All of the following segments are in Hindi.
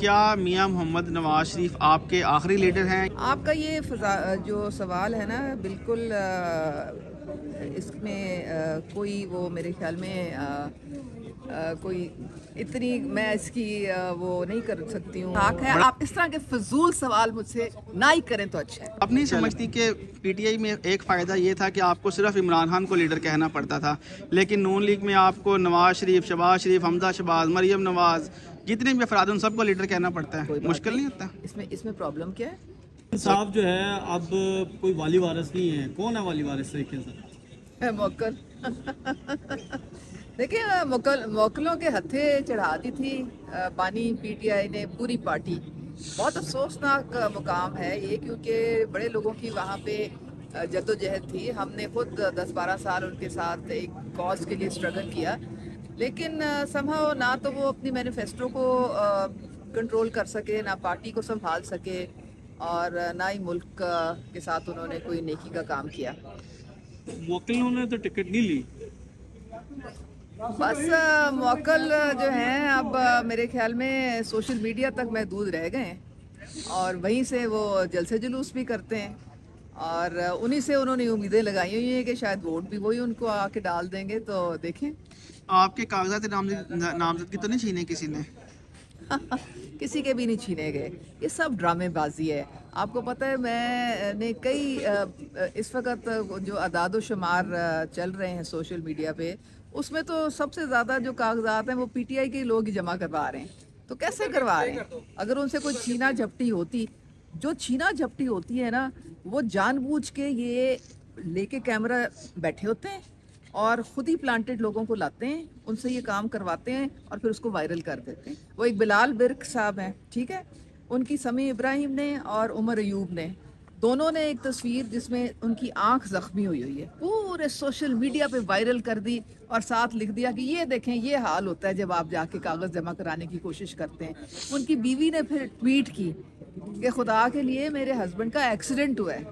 क्या मियां मोहम्मद नवाज शरीफ आपके आखिरी लीडर हैं? आपका ये जो सवाल है ना, बिल्कुल इसमें कोई वो मेरे ख्याल में कोई इतनी मैं इसकी वो नहीं कर सकती हूँ। आप इस तरह के फजूल सवाल मुझसे ना ही करें तो अच्छा है। आप नहीं समझती कि पीटीआई में एक फ़ायदा ये था कि आपको सिर्फ इमरान खान को लीडर कहना पड़ता था, लेकिन नून लीग में आपको नवाज शरीफ, शहबाज शरीफ, हमजा शहबाज, मरियम नवाज, जितने भी अफराद उन सबको लीडर कहना पड़ता है? मुश्किल नहीं होता? इसमें प्रॉब्लम क्या है साहब? जो है अब कोई वाली वारिस नहीं है। कौन है वाली वारिस? मोकल देखिए, मोकलों के हथे चढ़ा दी थी बानी पीटीआई ने पूरी पार्टी। बहुत अफसोसनाक मुकाम है ये, क्योंकि बड़े लोगों की वहाँ पे जद्दोजहद थी। हमने खुद 10-12 साल उनके साथ एक कॉज के लिए स्ट्रगल किया, लेकिन समहाउ ना तो वो अपनी मैनिफेस्टो को कंट्रोल कर सके, ना पार्टी को संभाल सके, और ना ही मुल्क के साथ उन्होंने कोई नेकी का काम किया। मोकलों ने तो टिकट नहीं ली। बस मोकल जो हैं अब मेरे ख्याल में सोशल मीडिया तक महदूद रह गए हैं, और वहीं से वो जलसे जुलूस भी करते हैं, और उन्हीं से उन्होंने उम्मीदें लगाई हुई हैं कि शायद वोट भी वही उनको आके डाल देंगे। तो देखें, आपके कागजात नामजदगी तो नहीं छीने किसी ने? किसी के भी नहीं छीने गए। ये सब ड्रामेबाजी है। आपको पता है, मैंने कई इस वक्त जो अदाद शुमार चल रहे हैं सोशल मीडिया पे, उसमें तो सबसे ज़्यादा जो कागजात हैं वो पीटीआई के लोग ही जमा करवा रहे हैं। तो कैसे करवा रहे हैं? अगर उनसे कोई छीना झपटी होती, जो छीना झपटी होती है ना, वो जानबूझ के ये लेके कैमरा बैठे होते हैं और ख़ुद ही प्लांटेड लोगों को लाते हैं, उनसे ये काम करवाते हैं और फिर उसको वायरल कर देते हैं। वो एक बिलाल बिर्क साहब हैं, ठीक है, उनकी समी इब्राहिम ने और उमर अयूब ने, दोनों ने एक तस्वीर जिसमें उनकी आंख जख्मी हुई है पूरे सोशल मीडिया पे वायरल कर दी, और साथ लिख दिया कि ये देखें, ये हाल होता है जब आप जाके कागज़ जमा कराने की कोशिश करते हैं। उनकी बीवी ने फिर ट्वीट की कि खुदा के लिए मेरे हस्बैंड का एक्सीडेंट हुआ है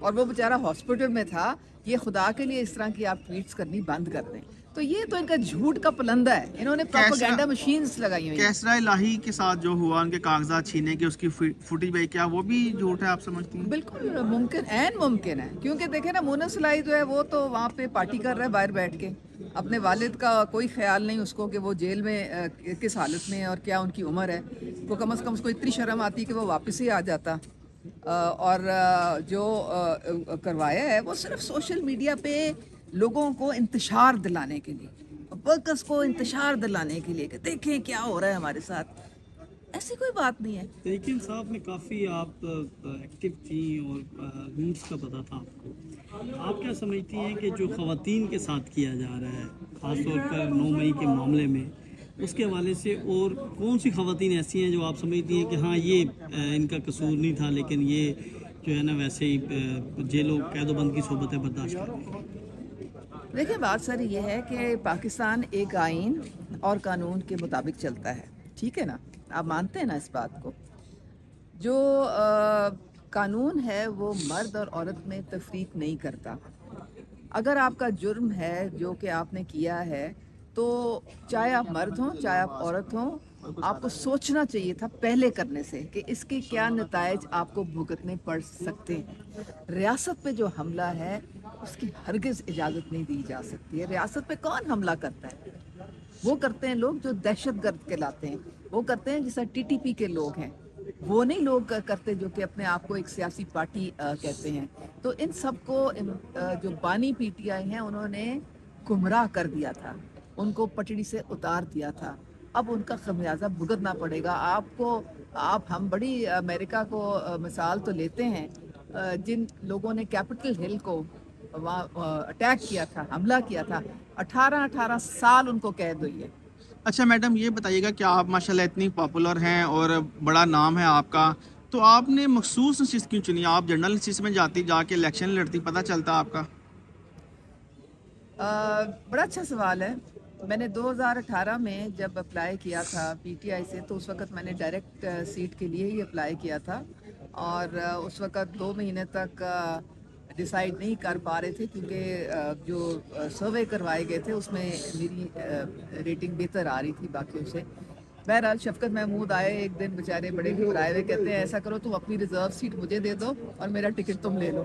और वो बेचारा हॉस्पिटल में था, ये खुदा के लिए इस तरह की आप ट्वीट्स करनी बंद कर दें। तो ये तो इनका झूठ का पलंदा है। इन्होंने प्रोपेगेंडा मशीन्स लगाई हुई हैं। कैसरा इलाही के साथ जो हुआ, उनके कागजात छीने के, उसकी फुटेज भाई, क्या वो भी झूठ है आप समझती हैं? बिल्कुल मुमकिन है, क्योंकि देखें ना, मुनस इलाही जो है वो तो वहाँ पे पार्टी कर रहा है बाहर बैठ के। अपने वालिद का कोई ख्याल नहीं उसको कि वो जेल में किस हालत में है और क्या उनकी उम्र है। वो कम से कम उसको इतनी शर्म आती कि वो वापस ही आ जाता। और जो करवाया है वो सिर्फ सोशल मीडिया पे लोगों को इंतशार दिलाने के लिए, वर्कर्स को इंतशार दिलाने के लिए कि देखें क्या हो रहा है हमारे साथ। ऐसी कोई बात नहीं है। लेकिन साहब ने काफ़ी आप एक्टिव थी और रूल्स का पता था आपको। आप क्या समझती हैं कि जो ख़वातीन के साथ किया जा रहा है, ख़ासतौर पर 9 मई के मामले में, उसके हवाले से और कौन सी ख़वातीन ऐसी हैं जो आप समझती हैं कि हाँ ये इनका कसूर नहीं था, लेकिन ये जो है ना वैसे ही जेलों कैदोबंद की सोबत है बर्दाश्त कर रही? देखिए, बात सारी ये है कि पाकिस्तान एक आइन और कानून के मुताबिक चलता है, ठीक है ना? आप मानते हैं ना इस बात को? जो कानून है वो मर्द और औरत में तफरीक नहीं करता। अगर आपका जुर्म है जो कि आपने किया है, तो चाहे आप मर्द हों चाहे आप औरत हों, आपको सोचना चाहिए था पहले करने से कि इसके क्या नतायज आपको भुगतने पड़ सकते हैं। रियासत पे जो हमला है उसकी हरगिज़ इजाज़त नहीं दी जा सकती है। रियासत पे कौन हमला करता है? वो करते हैं लोग जो दहशतगर्द कहलाते हैं, वो करते हैं जैसा टीटीपी के लोग हैं, वो नहीं लोग करते जो कि अपने आप को एक सियासी पार्टी कहते हैं। तो इन सबको जो बानी पीटीआई हैं उन्होंने गुमराह कर दिया था, उनको पटड़ी से उतार दिया था। अब उनका खमियाजा भुगतना पड़ेगा आपको। हम बड़ी अमेरिका को मिसाल तो लेते हैं, जिन लोगों ने कैपिटल हिल को वहाँ अटैक किया था, हमला किया था, 18 साल उनको कैद हुई है। अच्छा मैडम, ये बताइएगा कि आप माशाल्लाह इतनी पॉपुलर हैं और बड़ा नाम है आपका, तो आपने मखसूस नशिस्त क्यों चुनी? आप जनरल नशिस्त में जाके इलेक्शन लड़ती, पता चलता आपका। बड़ा अच्छा सवाल है। मैंने 2018 में जब अप्लाई किया था पीटीआई से, तो उस वक़्त मैंने डायरेक्ट सीट के लिए ही अप्लाई किया था, और उस वक़्त 2 महीने तक डिसाइड नहीं कर पा रहे थे, क्योंकि जो सर्वे करवाए गए थे उसमें मेरी रेटिंग बेहतर आ रही थी बाकियों से। बहरहाल शफकत महमूद आए एक दिन, बेचारे बड़े घबराए हुए, कहते हैं ऐसा करो तुम अपनी रिजर्व सीट मुझे दे दो और मेरा टिकट तुम ले लो।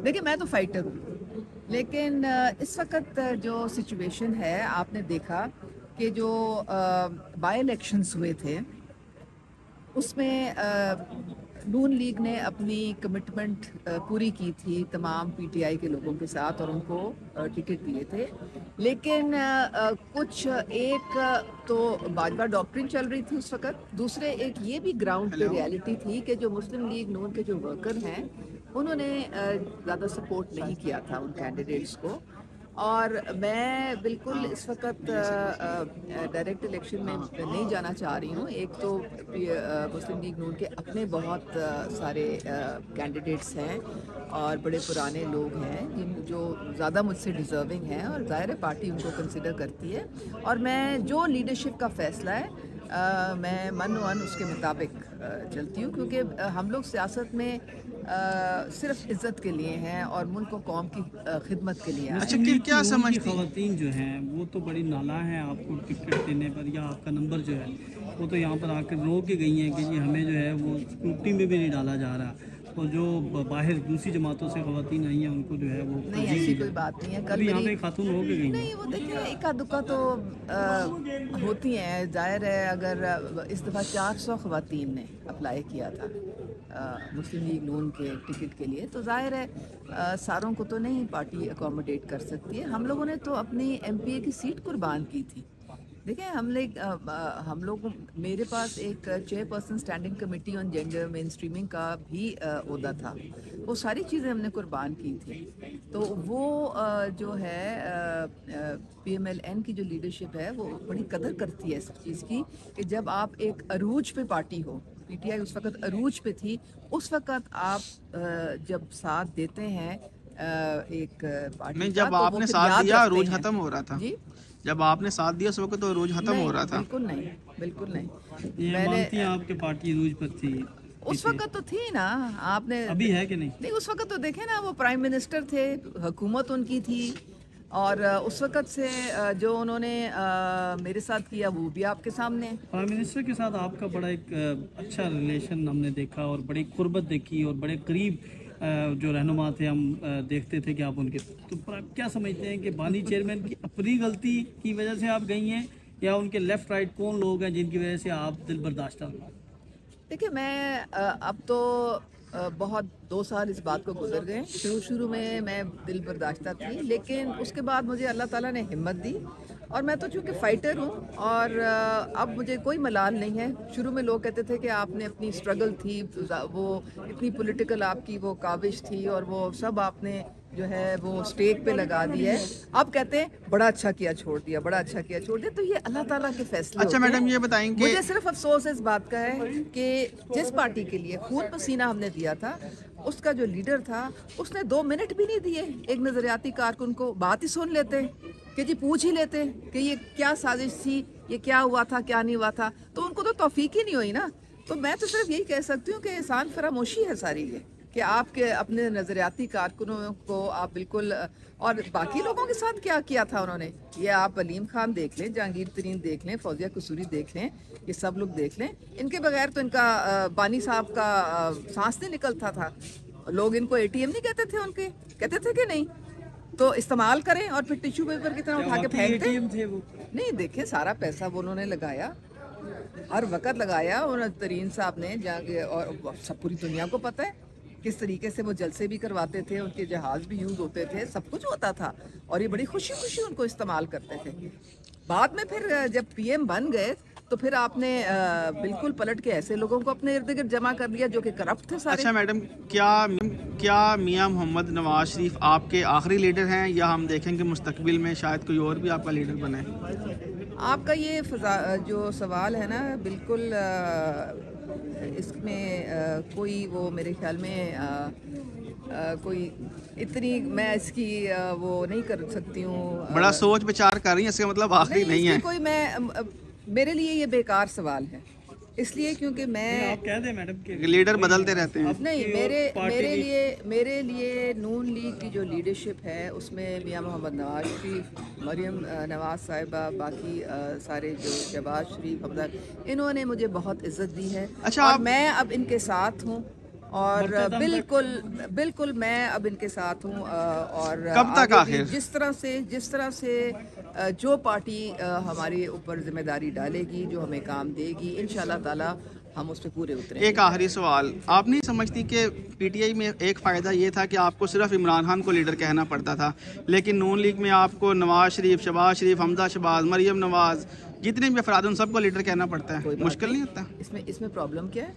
देखिए मैं तो फाइटर हूँ, लेकिन इस वक्त जो सिचुएशन है, आपने देखा कि जो बाई इलेक्शंस हुए थे उसमें नून लीग ने अपनी कमिटमेंट पूरी की थी तमाम पीटीआई के लोगों के साथ और उनको टिकट दिए थे, लेकिन कुछ एक तो भाजपा डॉक्ट्रिन चल रही थी उस वक्त, दूसरे एक ये भी ग्राउंड पे रियलिटी थी कि जो मुस्लिम लीग नून के जो वर्कर हैं उन्होंने ज़्यादा सपोर्ट नहीं किया था उन कैंडिडेट्स को। और मैं बिल्कुल इस वक्त डायरेक्ट इलेक्शन में नहीं जाना चाह रही हूँ। एक तो मुस्लिम लीग नून के अपने बहुत सारे कैंडिडेट्स हैं और बड़े पुराने लोग हैं जिन जो ज़्यादा मुझसे डिज़र्विंग हैं और ज़ाहिर है पार्टी उनको कंसिडर करती है, और मैं जो लीडरशिप का फ़ैसला है मैं मन उसके मुताबिक चलती हूँ, क्योंकि हम लोग सियासत में सिर्फ इज्जत के लिए हैं और मुल्क को कौम की खिदमत के लिए। अच्छा क्या समझती खवातीन जो हैं वो तो बड़ी नाला हैं, आपको टिकट देने पर या आपका नंबर जो है वो तो यहाँ पर आकर रो के गई हैं कि जी हमें जो है वो स्क्रूटनी में भी नहीं डाला जा रहा, और जो बाहर दूसरी जमातों से खवातीन आई हैं उनको जो है वो नहीं, ऐसी कोई बात नहीं है। कल यहाँ पे खातून हो के गई नहीं, वो देखिए एका दुक्का तो होती हैं, जाहिर है। अगर इस दफ़ा 400 खवातीन ने अप्लाई किया था मुस्लिम लीग नून के टिकट के लिए, तो जाहिर है सारों को तो नहीं पार्टी अकोमोडेट कर सकती है। हम लोगों ने तो अपनी एमपीए की सीट कुर्बान की थी। देखिए हम लोग मेरे पास एक chairperson standing committee on gender main streaming का भी ओहदा था, वो सारी चीज़ें हमने कुर्बान की थी। तो वो जो है पीएमएलएन की जो लीडरशिप है वो बड़ी कदर करती है इस चीज़ की कि जब आप एक अरूज पे पार्टी हो, पीटीआई उस वक्त अरूज पे थी, उस वक्त आप जब साथ देते हैं एक पार्टी नहीं, का, जब तो वो आपने फिर साथ याद दिया रखते रोज हैं। खत्म हो रहा था। जी जब आपने साथ दिया उस वक्त तो रोज खत्म हो रहा था। बिल्कुल नहीं, बिल्कुल नहीं। ये मानती हैं आपके पार्टी रूज पर थी उस वक्त तो थी ना, आपने अभी है कि नहीं? नहीं, उस वक्त तो देखे ना, वो प्राइम मिनिस्टर थे, हुकूमत उनकी थी, और उस वक्त से जो उन्होंने मेरे साथ किया वो भी आपके सामने है। प्राइम मिनिस्टर के साथ आपका बड़ा एक अच्छा रिलेशन हमने देखा और बड़ी कुर्बत देखी और बड़े करीब जो रहनुमा थे हम देखते थे कि आप उनके, तो क्या समझते हैं कि बानी चेयरमैन की अपनी गलती की वजह से आप गई हैं या उनके लेफ्ट राइट कौन लोग हैं जिनकी वजह से आप दिल बर्दाश्त? देखिए मैं अब तो बहुत 2 साल इस बात को गुजर गए। शुरू में मैं दिल बर्दाश्ता थी, लेकिन उसके बाद मुझे अल्लाह ताला ने हिम्मत दी, और मैं तो चूँकि फ़ाइटर हूँ और अब मुझे कोई मलाल नहीं है। शुरू में लोग कहते थे कि आपने अपनी स्ट्रगल थी, वो इतनी पॉलिटिकल आपकी वो काविश थी और वो सब आपने जो है वो स्टेक पे लगा दी है। अब कहते हैं बड़ा अच्छा किया छोड़ दिया, बड़ा अच्छा किया छोड़ दिया। तो ये अल्लाह ताला के फैसले अच्छा मैडम ये बताएंगे, मुझे सिर्फ अफसोस इस बात का है कि जिस पार्टी के लिए खून पसीना हमने दिया था, उसका जो लीडर था उसने 2 मिनट भी नहीं दिए एक नजरियाती कारकुन को। बात ही सुन लेते कि जी, पूछ ही लेते कि ये क्या साजिश थी, ये क्या हुआ था, क्या नहीं हुआ था, तो उनको तो तौफीक ही नहीं हुई ना। तो मैं तो सिर्फ यही कह सकती हूँ कि एहसान फरामोशी है सारी ये, कि आपके अपने नज़रियाती कारकुनों को आप बिल्कुल, और बाकी लोगों के साथ क्या किया था उन्होंने, ये आप अलीम खान देख लें, जहांगीर तरीन देख लें, फौजिया कसूरी देख लें, ये सब लोग देख लें। इनके बगैर तो इनका बानी साहब का सांस नहीं निकलता था। लोग इनको एटीएम नहीं कहते थे, उनके कहते थे कि नहीं, तो इस्तेमाल करें और फिर टिश्यू पेपर की तरह उठा के फेंकते थे वो। नहीं, देखें सारा पैसा वो उन्होंने लगाया, हर वक्त लगाया। और तरीन साहब ने जाके, और सब पूरी दुनिया को पता है किस तरीके से वो जलसे भी करवाते थे, उनके जहाज भी यूज़ होते थे, सब कुछ होता था, और ये बड़ी खुशी खुशी उनको इस्तेमाल करते थे। बाद में फिर जब पीएम बन गए तो फिर आपने बिल्कुल पलट के ऐसे लोगों को अपने इर्द गिर्द जमा कर लिया जो कि करप्ट थे सारे। अच्छा मैडम, क्या मियां मोहम्मद नवाज शरीफ आपके आखिरी लीडर हैं, या हम देखेंगे मुस्तकबिल में शायद कोई और भी आपका लीडर बने? आपका ये जो सवाल है ना, बिल्कुल इसमें कोई वो मेरे ख्याल में कोई इतनी मैं इसकी वो नहीं कर सकती हूँ। बड़ा सोच विचार कर रही है, इसका मतलब आखिरी नहीं है कोई, मैं मेरे लिए ये बेकार सवाल है, इसलिए क्योंकि मैं आप कह दें मैडम कि लीडर बदलते रहते हैं। नहीं, पार्टी मेरे लिए नून लीग की जो लीडरशिप है उसमें मियां मोहम्मद नवाज शरीफ, मरियम नवाज साहिबा, बाकी सारे जो शहबाज शरीफ, हमदा, इन्होंने मुझे बहुत इज्जत दी है। अच्छा, और आप मैं अब इनके साथ हूँ और बिल्कुल मैं अब इनके साथ हूँ। और कब तक आगे भी आखिर? जिस तरह से जो पार्टी हमारे ऊपर जिम्मेदारी डालेगी, जो हमें काम देगी, इंशाल्लाह ताला हम उस पर पूरे उतरेंगे। एक आखिरी सवाल, आप नहीं समझती कि पीटीआई में एक फ़ायदा ये था कि आपको सिर्फ इमरान खान को लीडर कहना पड़ता था, लेकिन नून लीग में आपको नवाज शरीफ, शहबाज शरीफ, हमदा शहबाज, मरियम नवाज, जितने भी अफराद उन सबको लीडर कहना पड़ता है? मुश्किल नहीं होता? इसमें प्रॉब्लम क्या है?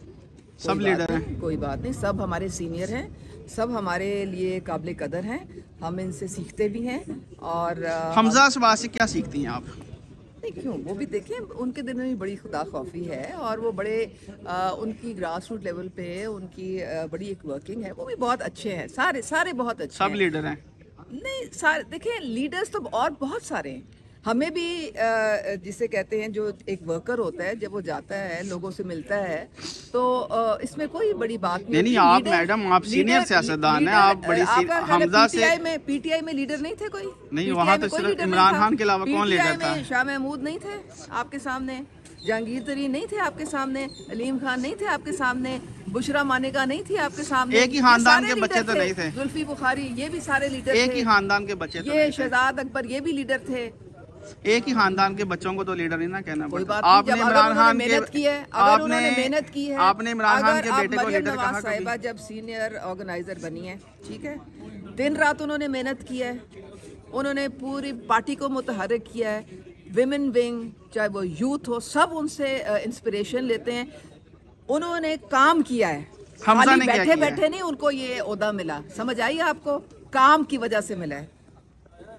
सब लीडर हैं। कोई बात नहीं, सब हमारे सीनियर हैं, सब हमारे लिए काबिल कदर हैं, हम इनसे सीखते भी हैं। और हमजा शहबाज से क्या सीखती हैं आप? नहीं, क्यों, वो भी देखें, उनके दिल में भी बड़ी खुदा खौफी है और वो बड़े उनकी ग्रास रूट लेवल पे उनकी बड़ी एक वर्किंग है, वो भी बहुत अच्छे हैं, सारे बहुत अच्छे सब हैं। लीडर हैं? नहीं, सारे देखें, लीडर्स तो और बहुत सारे हैं। हमें भी जिसे कहते हैं, जो एक वर्कर होता है, जब वो जाता है, लोगों से मिलता है, तो इसमें कोई बड़ी बात नहीं। आप मैडम, आप सीनियर सियासतदान हैं, आप बड़ी हमजा से पीटीआई में लीडर नहीं थे कोई? नहीं, वहाँ तो सिर्फ इमरान खान के अलावा कौन लीडर था? शाह महमूद नहीं थे आपके सामने, जहांगीर तरीन नहीं थे आपके सामने, अलीम खान नहीं थे आपके सामने, बुशरा मानेका नहीं थी आपके सामने। एक ही खानदान के बच्चे तो नहीं थे। जुल्फी बुखारी, ये भी सारे लीडर थे। एक ही खानदान के बच्चे तो ये शहजाद अकबर, ये भी लीडर थे। एक ही खानदान के बच्चों को तो लीडर नहीं ना कहना पड़ता। आपने इमरान खान मेहनत की है, अगर उन्होंने मेहनत की है, आपने इमरान खान के बेटे को लीडर कहा साहिबा जब सीनियर ऑर्गेनाइजर बनी है, ठीक है, दिन रात उन्होंने मेहनत की है, उन्होंने पूरी पार्टी को मुतहर्रिक किया है, विमेन विंग, चाहे वो यूथ हो, सब उनसे इंस्पिरेशन लेते हैं। उन्होंने काम किया है, खाली बैठे बैठे नहीं उनको ये ओहदा मिला, समझ आई आपको? काम की वजह से मिला है,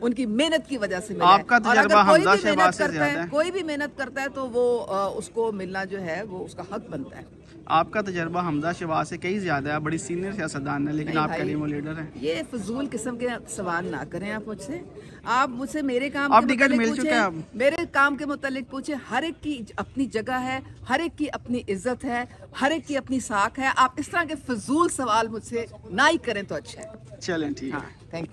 उनकी मेहनत की वजह से मिला है। आपका तजुर्बा हमजा शहबाज से ज़्यादा है। कोई भी मेहनत करता है तो वो उसको मिलना जो है वो उसका हक बनता है। आपका तजुर्बा हमजा शहबाज से कई ज़्यादा है, बड़ी सीनियर सियासतदान है, लेकिन आपके लिए वो लीडर है। ये फजूल किस्म के सवाल ना करें आप मुझसे। आप मुझसे मेरे काम के मुतालिक पूछें, मेरे काम के मुतालिक पूछे। हर एक की अपनी जगह है, हर एक की अपनी इज्जत है, हर एक की अपनी साख है। आप इस तरह के फजूल सवाल मुझसे ना ही करें तो अच्छा है। चलें, ठीक है, थैंक यू।